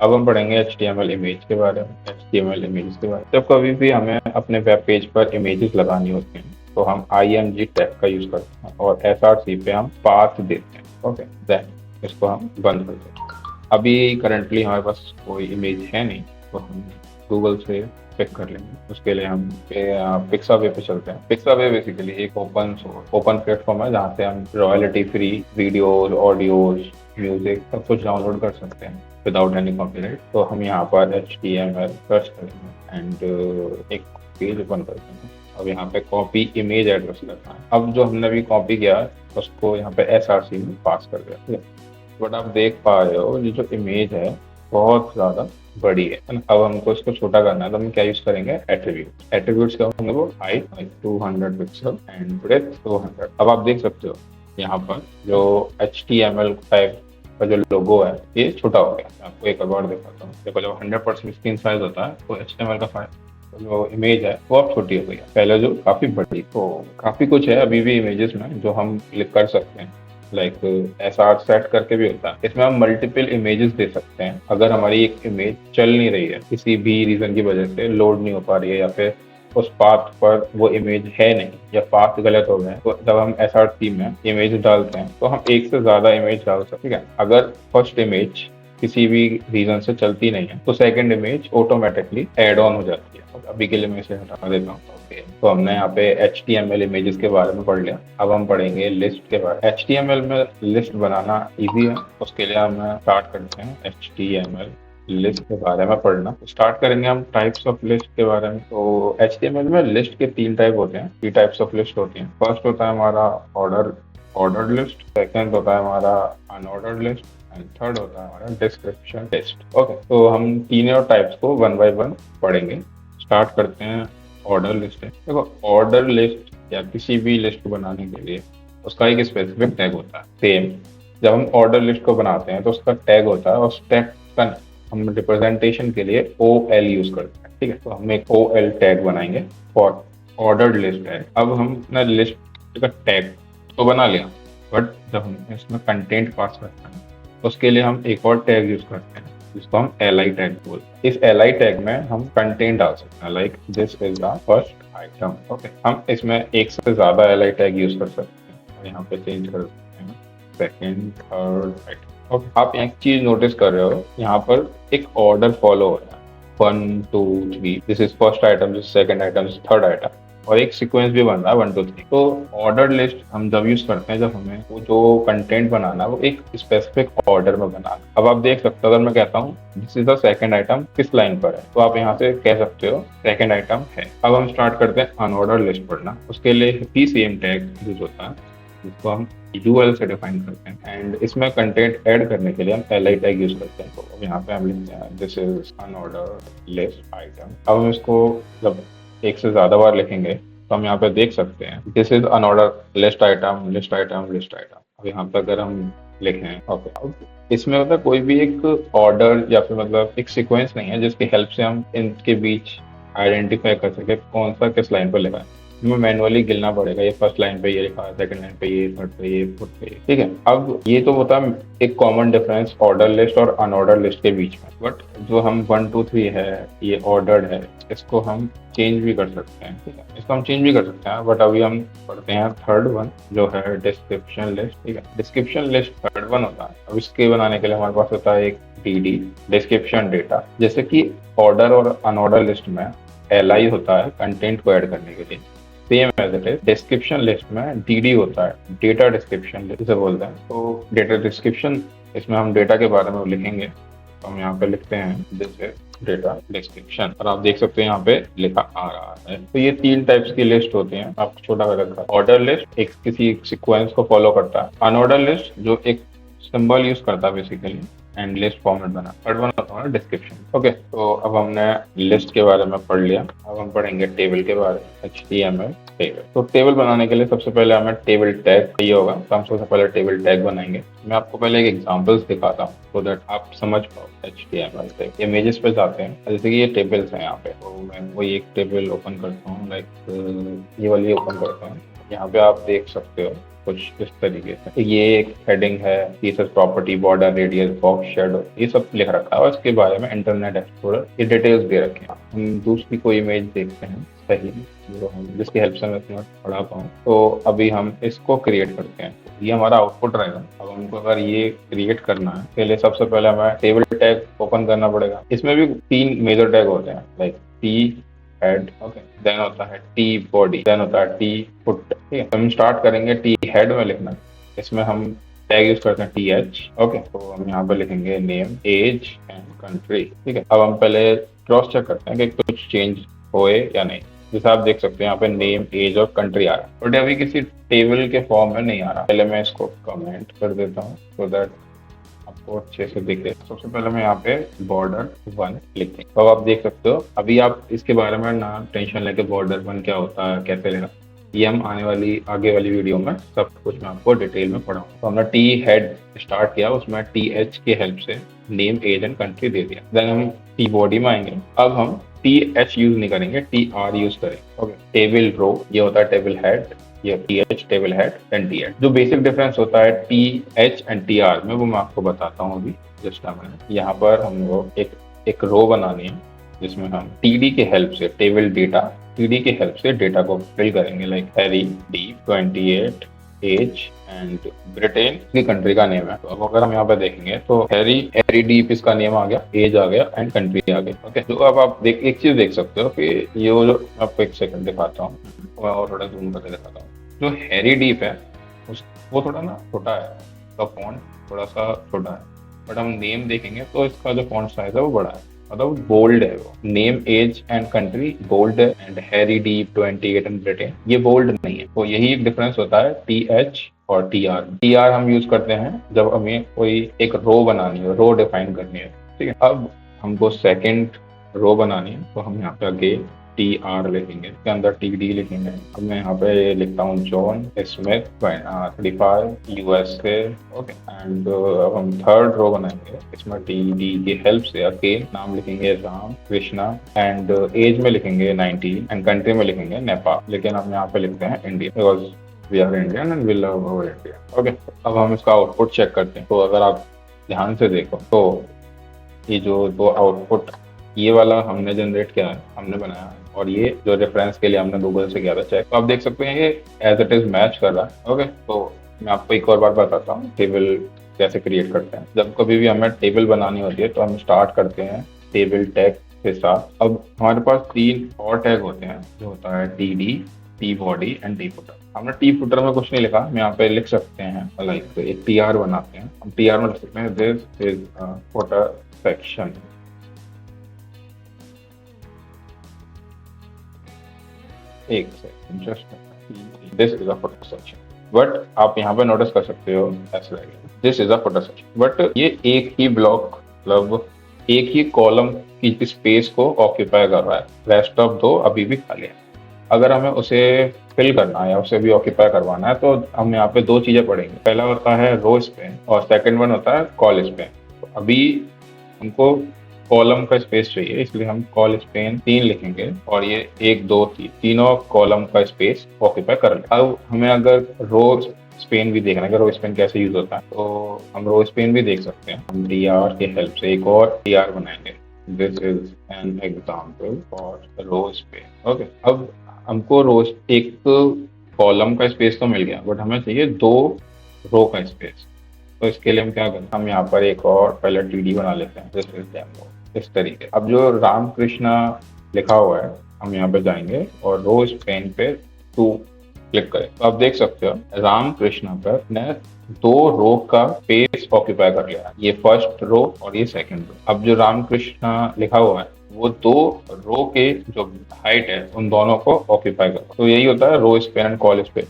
अब हम पढ़ेंगे HTML इमेज के बारे में, HTML इमेज के बारे में। जब कभी भी हमें अपने वेब पेज पर इमेजेस लगानी होती हैं तो हम IMG टैग का यूज करते हैं और SRC पे हम पाथ देते हैं। ओके, देन इसको हम बंद कर देते हैं। अभी करंटली हमारे पास कोई इमेज है नहीं, तो हम गूगल से पिक कर लेंगे। उसके लिए हम पिक्सावे पे चलते हैं। पिक्सावे बेसिकली एक ओपन प्लेटफॉर्म है जहाँ से हम royalty free videos, audios, music सब कुछ डाउनलोड कर सकते हैं विदाउट एनी कॉपीराइट। तो हम यहाँ पर HTML सर्च करेंगे एंड एक पेज ओपन करते हैं। अब यहाँ पे कॉपी इमेज एड्रेस करना है। अब जो हमने अभी कॉपी किया है उसको यहाँ पे SRC में पास कर दिया, ठीक है। बट आप देख पा रहे हो ये जो इमेज है बहुत ज्यादा बड़ी है ना। अब हमको इसको छोटा करना है तो हम क्या यूज करेंगे, एट्रीब्यूट्स का होंगे वो हाइट 200 पिक्सल एंड ब्रेथ 200। अब आप देख सकते हो यहाँ पर जो HTML टाइप का जो लोगो है ये छोटा हो गया। मैं आपको एक बार दिखाता हूँ। देखो जब 100% स्क्रीन साइज होता है तो HTML का फाइल जो इमेज है वो अब छोटी हो गई है, पहले जो काफी बड़ी। तो काफी कुछ है अभी भी इमेजेस में जो हम क्लिक कर सकते हैं। लाइक SR सेट करके भी होता है, इसमें हम मल्टीपल इमेजेस दे सकते हैं। अगर हमारी एक इमेज चल नहीं रही है, किसी भी रीजन की वजह से लोड नहीं हो पा रही है, या फिर उस पाथ पर वो इमेज है नहीं, या पाथ गलत हो गए, तो जब हम SRC में इमेज डालते हैं तो हम एक से ज्यादा इमेज डाल सकते हैं, ठीक है। अगर फर्स्ट इमेज किसी भी रीजन से चलती नहीं है तो second image automatically add on हो जाती है। अभी के लिए मैं इसे हटा देता हूँ। ओके, तो हमने यहाँ पे HTML इमेजेस के बारे में पढ़ लिया। अब हम पढ़ेंगे लिस्ट के बारे में। HTML में लिस्ट बनाना इजी है। उसके लिए हम स्टार्ट करते हैं HTML लिस्ट के बारे में पढ़ना। स्टार्ट करेंगे हम टाइप्स ऑफ लिस्ट के बारे में। तो HTML में लिस्ट के 3 टाइप होते हैं, 3 टाइप्स ऑफ लिस्ट होती हैं। फर्स्ट होता है हमारा ऑर्डर्ड लिस्ट, सेकंड होता है हमारा अनऑर्डर्ड लिस्ट एंड थर्ड होता है हमारा डिस्क्रिप्शन लिस्ट। ओके, तो हम तीनों टाइप्स को 1 बाय 1 पढ़ेंगे। स्टार्ट करते हैं ऑर्डर लिस्ट है। देखो ऑर्डर लिस्ट या किसी भी लिस्ट को बनाने के लिए उसका एक स्पेसिफिक टैग होता है। सेम जब हम ऑर्डर लिस्ट को बनाते हैं तो उसका टैग होता है, और उस टैग का हम रिप्रेजेंटेशन के लिए OL यूज करते हैं, ठीक है। तो हम एक OL टैग बनाएंगे फॉर ऑर्डर्ड लिस्ट है। अब हम अपना लिस्ट का टैग तो बना लिया, बट जब हम इसमें कंटेंट पास करते हैं उसके लिए हम एक और टैग यूज करते हैं जिसको हम LI टैग बोलते हैं। इस LI टैग में हम कंटेंट डाल सकते हैं, like this is the first item. Okay, हम इसमें एक से ज्यादा LI टैग यूज कर सकते हैं। यहाँ पे चेंज कर सकते हैं सेकेंड, थर्ड आइटम। ओके, आप एक चीज नोटिस कर रहे हो, यहाँ पर एक ऑर्डर फॉलो हो रहा है 1 2 3, this is first item, this second item, this third item, और एक सीक्वेंस भी बन रहा है 1 2 3। तो ऑर्डर लिस्ट हम जब यूज करते हैं जब हमें वो जो कंटेंट बनाना है वो एक स्पेसिफिक ऑर्डर में बनाना। अब आप देख सकते हो अगर मैं कहता हूँ this is the second item किस लाइन पर है, तो आप यहाँ से कह सकते हो सेकंड आइटम है। अब हम स्टार्ट करते हैं अनऑर्डर लिस्ट पढ़ना। उसके लिए भी सेम टैग यूज होता है जिसको हम UL से डिफाइन करते हैं, एंड इसमें कंटेंट ऐड करने के लिए हम LI टैग यूज करते हैं। तो यहाँ पे हम लिखते हैं this is unordered list item. अब हम इसको जब एक से ज्यादा बार लिखेंगे तो हम यहाँ पे देख सकते हैं this is unordered list item, list item, list item. अब यहाँ पे अगर हम लिखें ओके, अब इसमें मतलब कोई भी एक ऑर्डर या फिर मतलब एक सीक्वेंस नहीं है जिसकी हेल्प से हम इनके बीच आइडेंटिफाई कर सके कौन सा किस लाइन पर लिखा है। हमें मैनुअली गिनना पड़ेगा, ये फर्स्ट लाइन पे ये लिखा है, सेकंड लाइन पे ये, थर्ड पे ये, फोर्थ पे ये, ठीक है। अब ये तो होता है एक कॉमन डिफरेंस ऑर्डर लिस्ट और अनऑर्डर लिस्ट के बीच में, बट जो हम 1 2 3 है ये ऑर्डर्ड है, इसको हम चेंज भी कर सकते हैं, ठीक है। इसको हम चेंज भी कर सकते हैं, बट अभी हम पढ़ते हैं थर्ड वन जो है डिस्क्रिप्शन लिस्ट, ठीक है। डिस्क्रिप्शन लिस्ट थर्ड वन होता है। अब इसके बनाने के लिए हमारे पास होता है एक DD डिस्क्रिप्शन डेटा। जैसे कि ऑर्डर और अनऑर्डर लिस्ट में LI होता है कंटेंट को ऐड करने के लिए, same as it is description list में DD होता है डेटा डिस्क्रिप्शन लिस्ट से बोलते हैं। तो डेटा डिस्क्रिप्शन इसमें हम डेटा के बारे में लिखेंगे, तो हम यहाँ पे लिखते हैं दिस इज डेटा डिस्क्रिप्शन, और आप देख सकते हैं यहाँ पे लिखा आ रहा है। तो ये 3 टाइप्स की लिस्ट होती हैं। आप छोटा कर रखा है ऑर्डर लिस्ट एक किसी सीक्वेंस को फॉलो करता है, अनऑर्डर लिस्ट जो एक सिंबल यूज करता है बेसिकली, एंड लिस्ट फॉर्मेट बना, थर्ड वन होता है डिस्क्रिप्शन। ओके, तो अब हमने लिस्ट के बारे में पढ़ लिया। अब हम पढ़ेंगे टेबल के बारे में, HTML टेबल। तो टेबल बनाने के लिए सबसे पहले हमें टेबल टैग चाहिए होगा, तो हम सबसे पहले टेबल टैग बनाएंगे। मैं आपको पहले एक एग्जांपल्स दिखाता हूँ सो दैट आप समझ पाओ HTML टैग। इमेजेस पे जाते हैं, जैसे कि ये टेबल्स हैं यहाँ पे, तो मैं वही एक टेबल ओपन करता हूँ, लाइक ये वाली ओपन करता हूँ। यहाँ पे आप देख सकते हो कुछ इस तरीके से, ये एक हेडिंग है, features, property, border, radius, box, shadow, ये सब लिख रखा है और इसके बारे में इंटरनेट एक्सप्लोरर ये डिटेल्स दे रखे हैं। हम दूसरी कोई इमेज देखते हैं सही, जो हम जिसकी हेल्प से मैं इतना पढ़ा पाऊँ। तो अभी हम इसको क्रिएट करते हैं, ये हमारा आउटपुट रहेगा। अब हमको अगर ये क्रिएट करना है, पहले सबसे पहले हमें टेबल टैग ओपन करना पड़ेगा। इसमें भी 3 मेजर टैग होते हैं, like T head, okay, then होता है टी बॉडी, देन होता है टी फुट। ठीक है, हम स्टार्ट करेंगे टी हेड में लिखना। इसमें हम टैग यूज करते हैं टी एच, ओके। तो हम यहाँ पे लिखेंगे नेम, एज एंड कंट्री। ठीक है, अब हम पहले क्रॉस चेक करते हैं कि कुछ चेंज होए या नहीं। जैसे आप देख सकते हैं यहाँ पे नेम, एज और कंट्री आ रहा है, बट अभी किसी टेबल के फॉर्म में नहीं आ रहा। पहले मैं इसको कमेंट कर देता हूँ सो दैट आपको अच्छे से दिख रहे। सबसे पहले मैं यहाँ पे बॉर्डर 1 लिख दें। तो अब आप देख सकते हो, अभी आप इसके बारे में ना टेंशन लेके बॉर्डर 1 क्या होता है, कैसे लेना, ये हम आगे वाली वीडियो में सब कुछ मैं आपको डिटेल में पढ़ाऊंगा। तो हमने टी हेड स्टार्ट किया, उसमें टी एच की हेल्प से नेम, एज एंड कंट्री दे दिया। देन हम टी बॉडी में आएंगे। अब हम टी एच यूज नहीं करेंगे, टी आर यूज करेंगे। ओके, टेबल रो, ये होता है टेबल हेड, ये T H table head, and T H. जो बेसिक डिफरेंस होता है T H and T R में, वो मैं आपको बताता हूँ अभी जस्ट अ मिनट। यहाँ पर हमको एक रो बनानी है जिसमें हम टीडी के हेल्प से टेबल डेटा, टीडी के हेल्प से डेटा को फिल करेंगे, like Harry D 28 age and Britain की कंट्री का नेम है। तो अब अगर हम यहाँ पे देखेंगे तो हैरी डीप इसका नेम आ गया, एज आ गया एंड कंट्री आ गई। ओके, तो अब आप एक चीज देख सकते हो कि ये जो आपको एक सेकंड दिखाता हूँ और थोड़ा जूम करके दिखाता हूँ। जो हैरी डीप है वो थोड़ा ना छोटा है, उसका फॉन्ट थोड़ा सा छोटा है, बट हम नेम देखेंगे तो इसका जो फॉन्ट साइज है वो बड़ा है, मतलब बोल्ड है। वो name, age and country bold है, and Harry Deep 28 and Britain ये बोल्ड नहीं है। तो यही एक डिफरेंस होता है टी एच और टी आर। टी आर हम यूज करते हैं जब हमें कोई एक रो बनानी है, रो डिफाइन करनी है। ठीक है, अब हमको सेकंड रो बनानी है, तो हम यहाँ पे आगे टी आर लिखेंगे, इसके अंदर टी डी लिखेंगे। अब मैं यहाँ पे लिखता हूँ John Smith 35 USA, okay. And अब हम थर्ड रो बनाएंगे, इसमें टी डी की हेल्प से अगेन नाम लिखेंगे राम कृष्णा, एंड एज में लिखेंगे 19 एंड कंट्री में लिखेंगे नेपाल। लेकिन हम यहाँ पे लिखते हैं India, because we are Indian and we love our India. Okay, अब हम इसका आउटपुट चेक करते हैं। तो अगर आप ध्यान से देखो तो ये जो आउटपुट ये वाला हमने जनरेट किया है, हमने बनाया है, और ये जो रेफरेंस के लिए हमने गूगल से किया था चेक, तो आप देख सकते हैं ये एज इट इज मैच कर रहा है। ओके, तो मैं आपको एक और बार बताता हूँ टेबल कैसे क्रिएट करते हैं। जब कभी भी हमें टेबल बनानी होती है तो हम स्टार्ट करते हैं टेबल टैग के साथ। अब हमारे पास 3 और टैग होते हैं, जो होता है T D, T body and T footer. हमने टी फुटर में कुछ नहीं लिखा, हम यहाँ पे लिख सकते हैं, लाइक एक टी आर बनाते हैं। हम टी आर में लिख सकते हैं दिस इज फुटर सेक्शन। एक second, just this is a footer section. But आप यहाँ पे नोटिस कर सकते हो this is a footer section, but ये एक ही ब्लॉक, मतलब एक ही कॉलम की स्पेस को ऑक्यूपाई कर रहा है, रेस्ट ऑफ 2 अभी भी खाली है। अगर हमें उसे फिल करना है या उसे भी ऑक्यूपाई करवाना है तो हम यहाँ पे 2 चीजें पढ़ेंगे। पहला होता है रो स्पेन और सेकंड वन होता है कॉल स्पेन। तो अभी हमको कॉलम का स्पेस चाहिए, इसलिए हम कॉल स्पेन 3 लिखेंगे और ये 1 2 3 तीनों कॉलम का स्पेस ऑक्यूपाई कर लें। अब हमें अगर रो स्पेन भी देखना है कि रो स्पेन कैसे यूज होता है, तो हम रो स्पेन भी देख सकते हैं। हम टी आर की हेल्प से एक और टी आर बनाएंगे, this is an example for row span. Okay, अब हमको रो एक कॉलम का स्पेस तो मिल गया, बट हमें चाहिए 2 रो का स्पेस। तो इसके लिए हम क्या करें, हम यहाँ पर एक और पहले टीडी बना लेते हैं, दिस इज डेमो, इस तरीके। अब जो राम कृष्णा लिखा हुआ है, हम यहाँ पे जाएंगे और रो स्पेन पे 2 क्लिक करें, तो आप देख सकते हो राम कृष्णा पर ने 2 रो का स्पेस ऑक्यूपाई कर लिया। ये फर्स्ट रो और ये सेकंड रो। अब जो राम कृष्णा लिखा हुआ है वो 2 रो के जो हाइट है उन दोनों को ऑक्यूपाई कर, तो यही होता है रो स्पेन एंड कॉल स्पेन।